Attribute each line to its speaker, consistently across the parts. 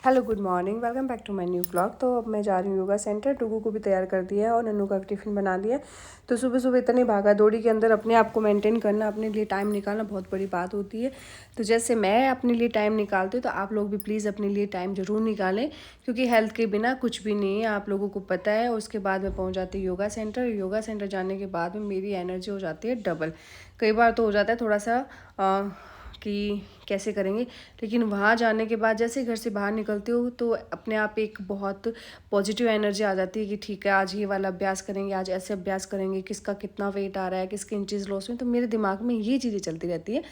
Speaker 1: Hello good morning, welcome back to my new blog. तो अब मैं जा रही हूँ योगा सेंटर। टुगू को भी तैयार कर दिया है और नन्नू का भी टिफ़िन बना दिया। तो सुबह सुबह इतनी भागा दौड़ी के अंदर अपने आप को मेंटेन करना, अपने लिए टाइम निकालना बहुत बड़ी बात होती है। तो जैसे मैं अपने लिए टाइम निकालती हूँ तो आप लोग भी प्लीज़ अपने लिए टाइम ज़रूर निकालें, क्योंकि हेल्थ के बिना कुछ भी नहीं है, आप लोगों को पता है। उसके बाद मैं पहुँच जाती हूँ योगा सेंटर। योगा सेंटर जाने के बाद में मेरी एनर्जी हो जाती है डबल। कई बार तो हो जाता है थोड़ा सा कि कैसे करेंगे, लेकिन वहाँ जाने के बाद जैसे घर से बाहर निकलती हूँ तो अपने आप एक बहुत पॉजिटिव एनर्जी आ जाती है कि ठीक है, आज ये वाला अभ्यास करेंगे, आज ऐसे अभ्यास करेंगे, किसका कितना वेट आ रहा है, किसके इंचेस लॉस में। तो मेरे दिमाग में ये चीज़ें चलती रहती है।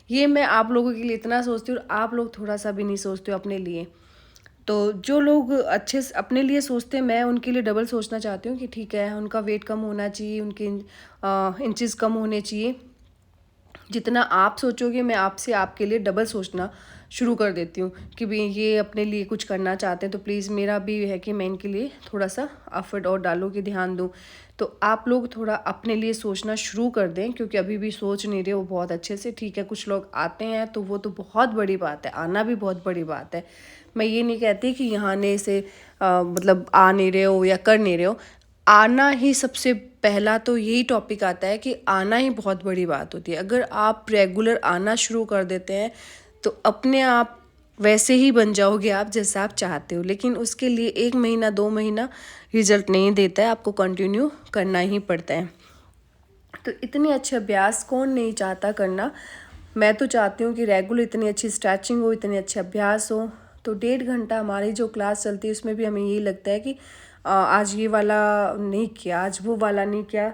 Speaker 1: ये मैं आप लोगों के लिए इतना सोचती हूँ और आप लोग थोड़ा सा भी नहीं सोचते हो अपने लिए। तो जो लोग अच्छे से अपने लिए सोचते हैं, मैं उनके लिए डबल सोचना चाहती हूँ कि ठीक है, उनका वेट कम होना चाहिए, उनके इंचेस कम होने चाहिए। जितना आप सोचोगे मैं आपसे आपके लिए डबल सोचना शुरू कर देती हूँ कि भाई ये अपने लिए कुछ करना चाहते हैं तो प्लीज़ मेरा भी है कि मैं इनके लिए थोड़ा सा एफर्ट और डालूँ, कि ध्यान दूँ। तो आप लोग थोड़ा अपने लिए सोचना शुरू कर दें, क्योंकि अभी भी सोच नहीं रहे वो बहुत अच्छे से। ठीक है, कुछ लोग आते हैं तो वो तो बहुत बड़ी बात है, आना भी बहुत बड़ी बात है। मैं ये नहीं कहती कि यहाँ आने से मतलब आ नहीं रहे हो या कर नहीं रहे हो। आना ही सबसे पहला तो यही टॉपिक आता है कि आना ही बहुत बड़ी बात होती है। अगर आप रेगुलर आना शुरू कर देते हैं तो अपने आप वैसे ही बन जाओगे आप जैसा आप चाहते हो। लेकिन उसके लिए 1 महीना 2 महीना रिजल्ट नहीं देता है, आपको कंटिन्यू करना ही पड़ता है। तो इतने अच्छे अभ्यास कौन नहीं चाहता करना। मैं तो चाहती हूँ कि रेगुलर इतनी अच्छी स्ट्रेचिंग हो, इतने अच्छे अभ्यास हो। तो 1.5 घंटा हमारी जो क्लास चलती है उसमें भी हमें यही लगता है कि आज ये वाला नहीं किया, आज वो वाला नहीं किया।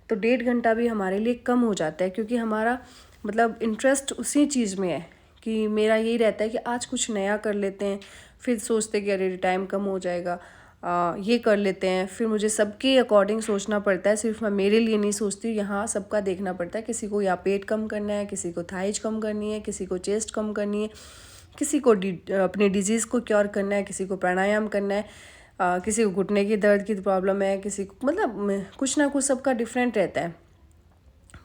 Speaker 1: तो 1.5 घंटा भी हमारे लिए कम हो जाता है, क्योंकि हमारा मतलब इंटरेस्ट उसी चीज़ में है कि मेरा यही रहता है कि आज कुछ नया कर लेते हैं। फिर सोचते कि अरे टाइम कम हो जाएगा, ये कर लेते हैं। फिर मुझे सबके अकॉर्डिंग सोचना पड़ता है, सिर्फ मैं मेरे लिए नहीं सोचती, यहाँ सबका देखना पड़ता है। किसी को या पेट कम करना है, किसी को थाइज कम करनी है, किसी को चेस्ट कम करनी है, किसी को अपने डिजीज़ को क्योर करना है, किसी को प्राणायाम करना है, किसी को घुटने की दर्द की प्रॉब्लम है, किसी को मतलब कुछ ना कुछ सबका डिफरेंट रहता है।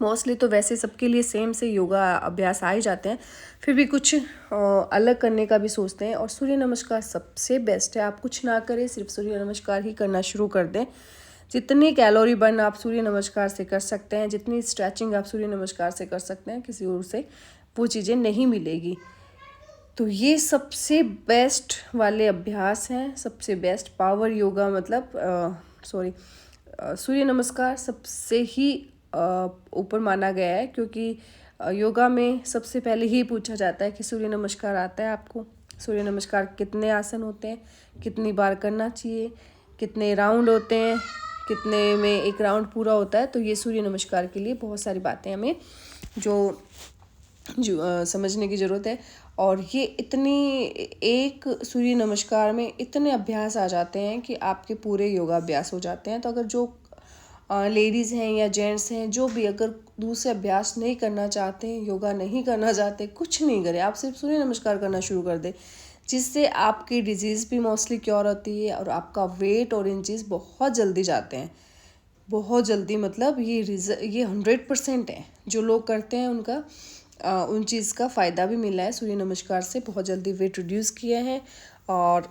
Speaker 1: मोस्टली तो वैसे सबके लिए सेम से योगा अभ्यास आ ही जाते हैं, फिर भी कुछ अलग करने का भी सोचते हैं। और सूर्य नमस्कार सबसे बेस्ट है। आप कुछ ना करें, सिर्फ सूर्य नमस्कार ही करना शुरू कर दें। जितनी कैलोरी बर्न आप सूर्य नमस्कार से कर सकते हैं, जितनी स्ट्रेचिंग आप सूर्य नमस्कार से कर सकते हैं, किसी और से वो चीज़ें नहीं मिलेगी। तो ये सबसे बेस्ट वाले अभ्यास हैं, सबसे बेस्ट पावर योगा मतलब सूर्य नमस्कार सबसे ही ऊपर माना गया है, क्योंकि योगा में सबसे पहले ही पूछा जाता है कि सूर्य नमस्कार आता है आपको? सूर्य नमस्कार कितने आसन होते हैं, कितनी बार करना चाहिए, कितने राउंड होते हैं, कितने में एक राउंड पूरा होता है। तो ये सूर्य नमस्कार के लिए बहुत सारी बातें हमें जो समझने की ज़रूरत है। और ये इतनी एक सूर्य नमस्कार में इतने अभ्यास आ जाते हैं कि आपके पूरे योगा अभ्यास हो जाते हैं। तो अगर जो लेडीज़ हैं या जेंट्स हैं, जो भी अगर दूसरे अभ्यास नहीं करना चाहते हैं, योगा नहीं करना चाहते, कुछ नहीं करें, आप सिर्फ सूर्य नमस्कार करना शुरू कर दें, जिससे आपकी डिजीज़ भी मोस्टली क्योर होती है और आपका वेट और इंचेस बहुत जल्दी जाते हैं, बहुत जल्दी। मतलब ये 100% है। जो लोग करते हैं उनका उन चीज़ का फ़ायदा भी मिला है। सूर्य नमस्कार से बहुत जल्दी वेट रिड्यूस किया है। और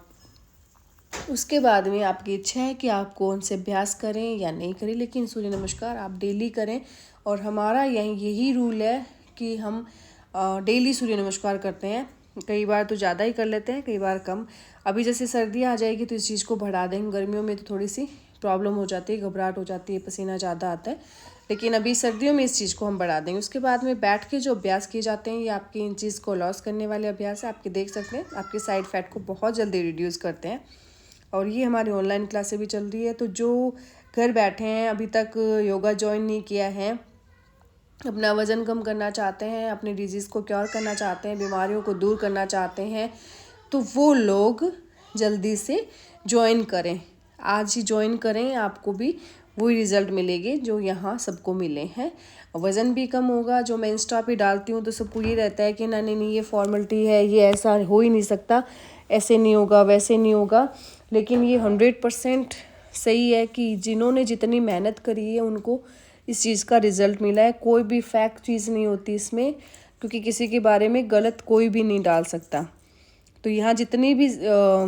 Speaker 1: उसके बाद में आपकी इच्छा है कि आप कौन से अभ्यास करें या नहीं करें, लेकिन सूर्य नमस्कार आप डेली करें। और हमारा यही रूल है कि हम डेली सूर्य नमस्कार करते हैं। कई बार तो ज़्यादा ही कर लेते हैं, कई बार कम। अभी जैसे सर्दियाँ आ जाएगी तो इस चीज़ को बढ़ा देंगे। गर्मियों में तो थोड़ी सी प्रॉब्लम हो जाती है, घबराहट हो जाती है, पसीना ज़्यादा आता है, लेकिन अभी सर्दियों में इस चीज़ को हम बढ़ा देंगे। उसके बाद में बैठ के जो अभ्यास किए जाते हैं, ये आपकी इन चीज़ को लॉस करने वाले अभ्यास है। आपके देख सकते हैं, आपके साइड फैट को बहुत जल्दी रिड्यूस करते हैं। और ये हमारी ऑनलाइन क्लासें भी चल रही है। तो जो घर बैठे हैं, अभी तक योगा ज्वाइन नहीं किया है, अपना वज़न कम करना चाहते हैं, अपनी डिजीज़ को क्योर करना चाहते हैं, बीमारियों को दूर करना चाहते हैं, तो वो लोग जल्दी से ज्वाइन करें। आज ही ज्वाइन करें, आपको भी वही रिज़ल्ट मिलेंगे जो यहाँ सबको मिले हैं। वज़न भी कम होगा। जो मैं इंस्टा पे डालती हूँ तो सबको ये रहता है कि नहीं ये फॉर्मेलिटी है, ये ऐसा हो ही नहीं सकता, ऐसे नहीं होगा, वैसे नहीं होगा। लेकिन ये 100% सही है कि जिन्होंने जितनी मेहनत करी है उनको इस चीज़ का रिज़ल्ट मिला है। कोई भी फैक्ट चीज़ नहीं होती इसमें, क्योंकि किसी के बारे में गलत कोई भी नहीं डाल सकता। तो यहाँ जितनी भी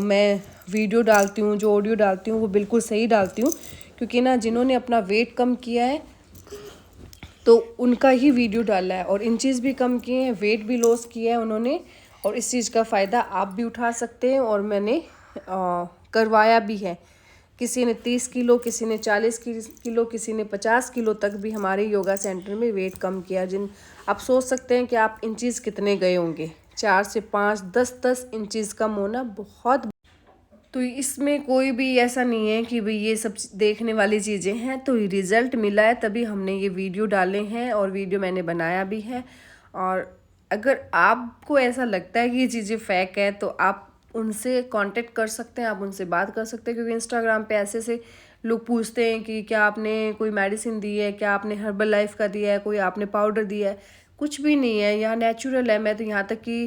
Speaker 1: मैं वीडियो डालती हूँ, जो ऑडियो डालती हूँ, वो बिल्कुल सही डालती हूँ, क्योंकि ना जिन्होंने अपना वेट कम किया है तो उनका ही वीडियो डाला है, और इंचेस भी कम किए हैं, वेट भी लॉस किया है उन्होंने, और इस चीज़ का फ़ायदा आप भी उठा सकते हैं। और मैंने करवाया भी है। किसी ने 30 किलो, किसी ने 40 किलो, किसी ने 50 किलो तक भी हमारे योगा सेंटर में वेट कम किया। आप सोच सकते हैं कि आप इंचेस कितने गए होंगे। 4 से 5, 10 इंचेस कम होना बहुत। तो इसमें कोई भी ऐसा नहीं है कि भाई ये सब देखने वाली चीज़ें हैं, तो रिज़ल्ट मिला है तभी हमने ये वीडियो डाले हैं, और वीडियो मैंने बनाया भी है। और अगर आपको ऐसा लगता है कि ये चीज़ें फेक है तो आप उनसे कांटेक्ट कर सकते हैं, आप उनसे बात कर सकते हैं, क्योंकि इंस्टाग्राम पे ऐसे लोग पूछते हैं कि क्या आपने कोई मेडिसिन दी है, क्या आपने हर्बल लाइफ का दिया है, कोई आपने पाउडर दिया है। कुछ भी नहीं है, यहाँ नेचुरल है। मैं तो यहाँ तक कि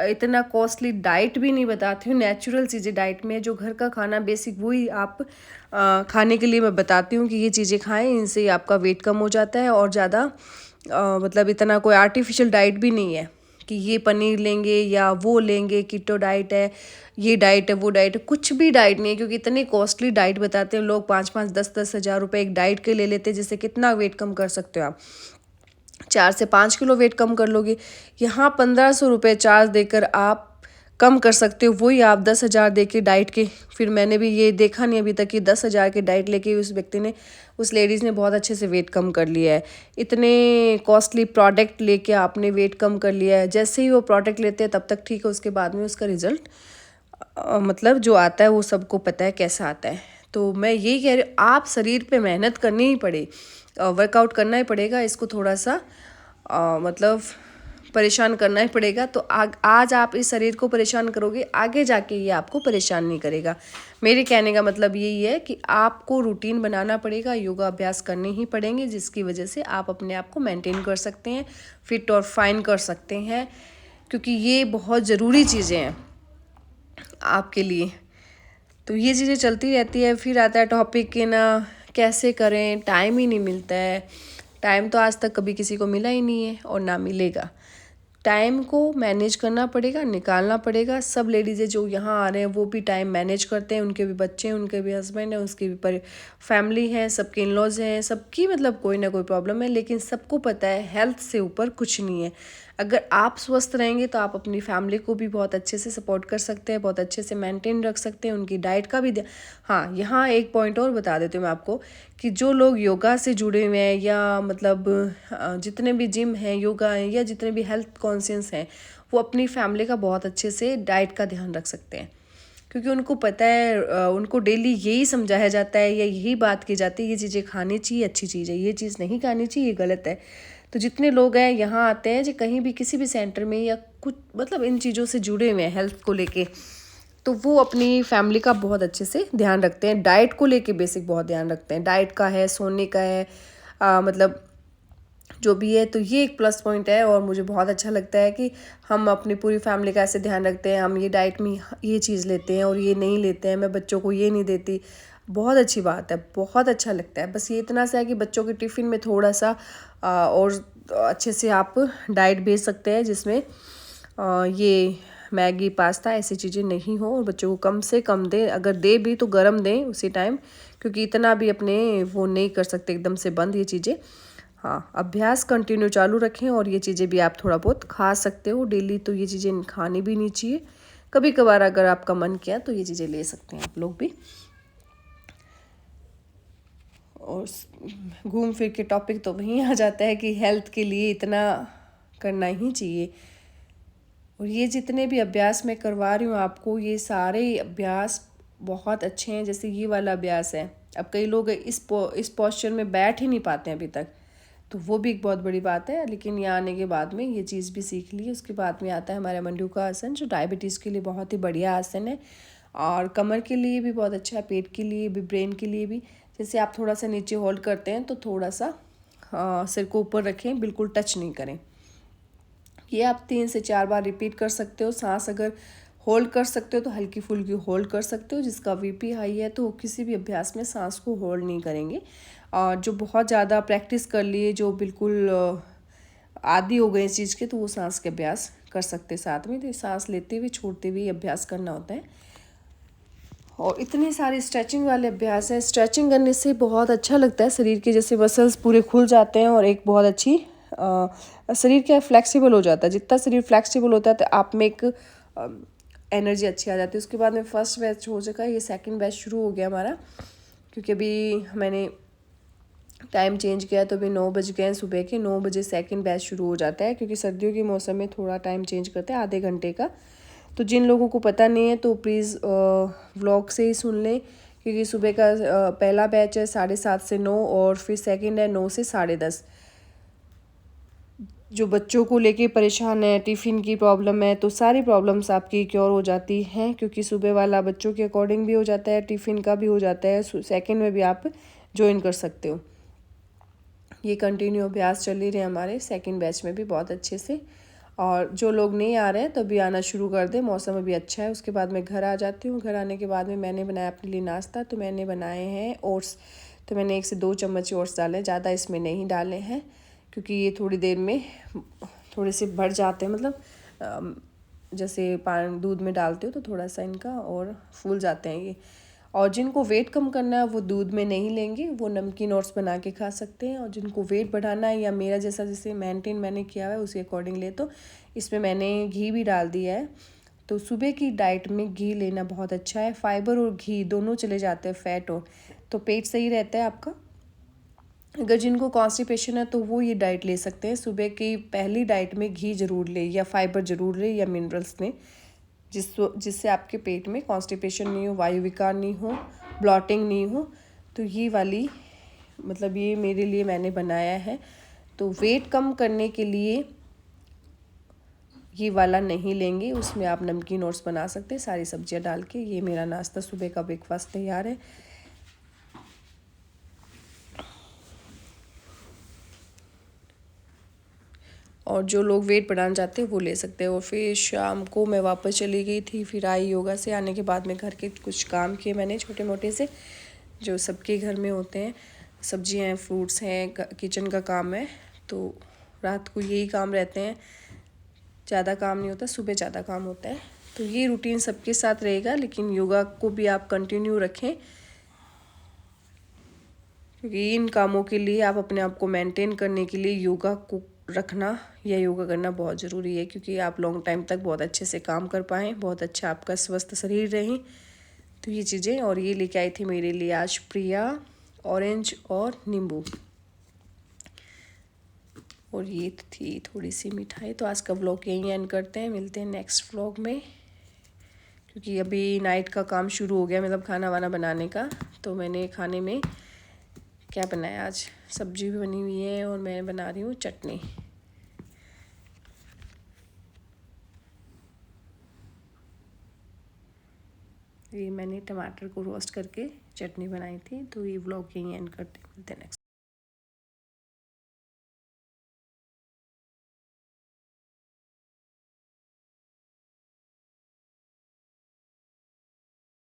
Speaker 1: इतना कॉस्टली डाइट भी नहीं बताती हूँ। नेचुरल चीज़ें डाइट में, जो घर का खाना बेसिक वही आप खाने के लिए मैं बताती हूँ कि ये चीज़ें खाएं, इनसे आपका वेट कम हो जाता है। और ज़्यादा मतलब इतना कोई आर्टिफिशियल डाइट भी नहीं है कि ये पनीर लेंगे या वो लेंगे, कीटो डाइट है, ये डाइट है, वो डाइट है। कुछ भी डाइट नहीं है, क्योंकि इतनी कॉस्टली डाइट बताते हैं लोग। 5-5, 10-10 हज़ार रुपये एक डाइट के ले लेते हैं, जिससे कितना वेट कम कर सकते हो आप। 4 से 5 किलो वेट कम कर लोगे। यहाँ 1500 रुपये चार्ज देकर आप कम कर सकते हो, वही आप 10,000 दे के डाइट के। फिर मैंने भी ये देखा नहीं अभी तक कि 10,000 के डाइट लेके उस व्यक्ति ने, उस लेडीज़ ने बहुत अच्छे से वेट कम कर लिया है। इतने कॉस्टली प्रोडक्ट लेके आपने वेट कम कर लिया है। जैसे ही वो प्रोडक्ट लेते हैं तब तक ठीक है, उसके बाद में उसका रिज़ल्ट मतलब जो आता है वो सबको पता है कैसा आता है। तो मैं यही कह रही हूँ, आप शरीर पे मेहनत करनी ही पड़े, वर्कआउट करना ही पड़ेगा, इसको थोड़ा सा मतलब परेशान करना ही पड़ेगा। तो आज आप इस शरीर को परेशान करोगे, आगे जाके ये आपको परेशान नहीं करेगा। मेरे कहने का मतलब यही है कि आपको रूटीन बनाना पड़ेगा, योगा अभ्यास करने ही पड़ेंगे, जिसकी वजह से आप अपने आप को मेंटेन कर सकते हैं, फिट और फाइन कर सकते हैं, क्योंकि ये बहुत ज़रूरी चीज़ें हैं आपके लिए। तो ये चीज़ें चलती रहती है। फिर आता है टॉपिक कि ना कैसे करें, टाइम ही नहीं मिलता है। टाइम तो आज तक कभी किसी को मिला ही नहीं है और ना मिलेगा। टाइम को मैनेज करना पड़ेगा, निकालना पड़ेगा। सब लेडीज़ें जो यहाँ आ रहे हैं वो भी टाइम मैनेज करते हैं, उनके भी बच्चे हैं, उनके भी हस्बैंड हैं, उसकी भी फैमिली है, सबके इन-लॉज हैं, सबकी मतलब कोई ना कोई प्रॉब्लम है। लेकिन सबको पता है हेल्थ से ऊपर कुछ नहीं है। अगर आप स्वस्थ रहेंगे तो आप अपनी फैमिली को भी बहुत अच्छे से सपोर्ट कर सकते हैं, बहुत अच्छे से मेंटेन रख सकते हैं, उनकी डाइट का भी हाँ, यहाँ एक पॉइंट और बता देती हूँ मैं आपको कि जो लोग योगा से जुड़े हुए हैं, या मतलब जितने भी जिम हैं, योगा हैं, या जितने भी हेल्थ कॉन्शियस हैं, वो अपनी फैमिली का बहुत अच्छे से डाइट का ध्यान रख सकते हैं, क्योंकि उनको पता है, उनको डेली यही समझाया जाता है या यही बात की जाती है, ये चीज़ें खानी चाहिए, अच्छी चीज़ है, ये चीज़ नहीं खानी चाहिए, ये गलत है। तो जितने लोग हैं यहाँ आते हैं, जो कहीं भी किसी भी सेंटर में या कुछ मतलब इन चीज़ों से जुड़े हुए हैं हेल्थ को लेके, तो वो अपनी फैमिली का बहुत अच्छे से ध्यान रखते हैं। डाइट को लेके बेसिक बहुत ध्यान रखते हैं, डाइट का है, सोने का है, मतलब जो भी है। तो ये एक प्लस पॉइंट है, और मुझे बहुत अच्छा लगता है कि हम अपनी पूरी फैमिली का ऐसे ध्यान रखते हैं। हम ये डाइट में ये चीज़ लेते हैं और ये नहीं लेते हैं, मैं बच्चों को ये नहीं देती। बहुत अच्छी बात है, बहुत अच्छा लगता है। बस ये इतना सा है कि बच्चों के टिफ़िन में थोड़ा सा और अच्छे से आप डाइट भेज सकते हैं, जिसमें ये मैगी, पास्ता ऐसी चीज़ें नहीं हो, और बच्चों को कम से कम दें। अगर दे भी तो गर्म दें उसी टाइम, क्योंकि इतना भी अपने वो नहीं कर सकते एकदम से बंद ये चीज़ें। हाँ, अभ्यास कंटिन्यू चालू रखें, और ये चीज़ें भी आप थोड़ा बहुत खा सकते हो डेली। तो ये चीज़ें खानी भी नहीं चाहिए, कभी कभार अगर आपका मन किया तो ये चीज़ें ले सकते हैं आप लोग भी। और घूम फिर के टॉपिक तो वहीं आ जाता है कि हेल्थ के लिए इतना करना ही चाहिए। और ये जितने भी अभ्यास मैं करवा रही हूँ आपको, ये सारे अभ्यास बहुत अच्छे हैं। जैसे ये वाला अभ्यास है, अब कई लोग इस पोस्चर में बैठ ही नहीं पाते हैं अभी तक, तो वो भी एक बहुत बड़ी बात है। लेकिन यहाँ आने के बाद में ये चीज़ भी सीख ली। उसके बाद में आता है हमारा मंडूका आसन, जो डायबिटीज़ के लिए बहुत ही बढ़िया आसन है, और कमर के लिए भी बहुत अच्छा है, पेट के लिए भी, ब्रेन के लिए भी। जैसे आप थोड़ा सा नीचे होल्ड करते हैं तो थोड़ा सा सिर को ऊपर रखें, बिल्कुल टच नहीं करें। ये आप 3 से 4 बार रिपीट कर सकते हो। सांस अगर होल्ड कर सकते हो तो हल्की फुल्की होल्ड कर सकते हो। जिसका बीपी हाई है तो किसी भी अभ्यास में सांस को होल्ड नहीं करेंगे। और जो बहुत ज़्यादा प्रैक्टिस कर लिए, जो बिल्कुल आदी हो गए इस चीज़ के, तो वो सांस के अभ्यास कर सकते साथ में। तो सांस लेते हुए छोड़ते हुए अभ्यास करना होता है। और इतने सारे स्ट्रेचिंग वाले अभ्यास हैं। स्ट्रेचिंग करने से बहुत अच्छा लगता है, शरीर के जैसे मसल्स पूरे खुल जाते हैं और एक बहुत अच्छी शरीर क्या फ्लेक्सिबल हो जाता है। जितना शरीर फ्लेक्सिबल होता है तो आप में एक एनर्जी अच्छी आ जाती है। उसके बाद में फर्स्ट बैच हो चुका है, ये सेकंड बैच शुरू हो गया हमारा, क्योंकि अभी मैंने टाइम चेंज किया तो अभी 9 बज गए हैं, सुबह के 9 बजे सेकंड बैच शुरू हो जाता है, क्योंकि सर्दियों के मौसम में थोड़ा टाइम चेंज करते हैं आधे घंटे का। तो जिन लोगों को पता नहीं है तो प्लीज़ व्लॉग से ही सुन लें, क्योंकि सुबह का पहला बैच है 7:30 से 9 और फिर सेकंड है 9 से 10:30। जो बच्चों को लेके परेशान है, टिफ़िन की प्रॉब्लम है, तो सारी प्रॉब्लम्स आपकी क्योर हो जाती हैं, क्योंकि सुबह वाला बच्चों के अकॉर्डिंग भी हो जाता है, टिफ़िन का भी हो जाता है। सेकंड में भी आप ज्वाइन कर सकते हो। ये कंटिन्यू अभ्यास चल ही रहे हमारे सेकंड बैच में भी बहुत अच्छे से। और जो लोग नहीं आ रहे हैं तो भी आना शुरू कर दें, मौसम अभी अच्छा है। उसके बाद मैं घर आ जाती हूँ। घर आने के बाद में मैंने बनाया अपने लिए नाश्ता। तो मैंने बनाए हैं ओट्स। तो मैंने 1 से 2 चम्मच ओट्स डाले, ज़्यादा इसमें नहीं डाले हैं, क्योंकि ये थोड़ी देर में थोड़े से बढ़ जाते हैं, मतलब जैसे पानी दूध में डालते हो तो थोड़ा सा इनका और फूल जाते हैं ये। और जिनको वेट कम करना है वो दूध में नहीं लेंगे, वो नमकीन ओट्स बना के खा सकते हैं। और जिनको वेट बढ़ाना है या मेरा जैसा जैसे मेंटेन मैंने किया है उसी अकॉर्डिंग ले, तो इसमें मैंने घी भी डाल दिया है। तो सुबह की डाइट में घी लेना बहुत अच्छा है। फाइबर और घी दोनों चले जाते हैं, फैट और, तो पेट सही रहता है आपका। अगर जिनको कॉन्स्टिपेशन है तो वो ये डाइट ले सकते हैं। सुबह की पहली डाइट में घी ज़रूर ले, या फाइबर ज़रूर ले, या मिनरल्स लें, जिससे आपके पेट में कॉन्स्टिपेशन नहीं हो, वायु विकार नहीं हो, ब्लॉटिंग नहीं हो। तो ये वाली, मतलब ये मेरे लिए मैंने बनाया है। तो वेट कम करने के लिए ये वाला नहीं लेंगे, उसमें आप नमकीन ओट्स बना सकते हैं सारी सब्जियां डाल के। ये मेरा नाश्ता सुबह का ब्रेकफास्ट तैयार है। और जो लोग वेट बढ़ाना चाहते हैं वो ले सकते हैं। और फिर शाम को मैं वापस चली गई थी, फिर आई योगा से। आने के बाद में घर के कुछ काम किए मैंने छोटे मोटे से, जो सबके घर में होते हैं। सब्जियां हैं, फ्रूट्स हैं, किचन का काम है। तो रात को यही काम रहते हैं, ज़्यादा काम नहीं होता, सुबह ज़्यादा काम होता है। तो ये रूटीन सबके साथ रहेगा, लेकिन योगा को भी आप कंटिन्यू रखें, क्योंकि इन कामों के लिए आप अपने आप को मेंटेन करने के लिए योगा को रखना या योगा करना बहुत ज़रूरी है, क्योंकि आप लॉन्ग टाइम तक बहुत अच्छे से काम कर पाएँ, बहुत अच्छा आपका स्वस्थ शरीर रहे। तो ये चीज़ें, और ये लेके आई थी मेरे लिए आज प्रिया ऑरेंज और नींबू, और ये थी थोड़ी सी मिठाई। तो आज का व्लॉग यहीं एंड करते हैं, मिलते हैं नेक्स्ट व्लॉग में, क्योंकि अभी नाइट का काम शुरू हो गया, मतलब खाना वाना बनाने का। तो मैंने खाने में क्या बनाया आज, सब्जी भी बनी हुई है और मैं बना रही हूँ चटनी। ये मैंने टमाटर को रोस्ट करके चटनी बनाई थी। तो ये व्लॉग यहीं एंड करते हैं, मिलते हैं नेक्स्ट।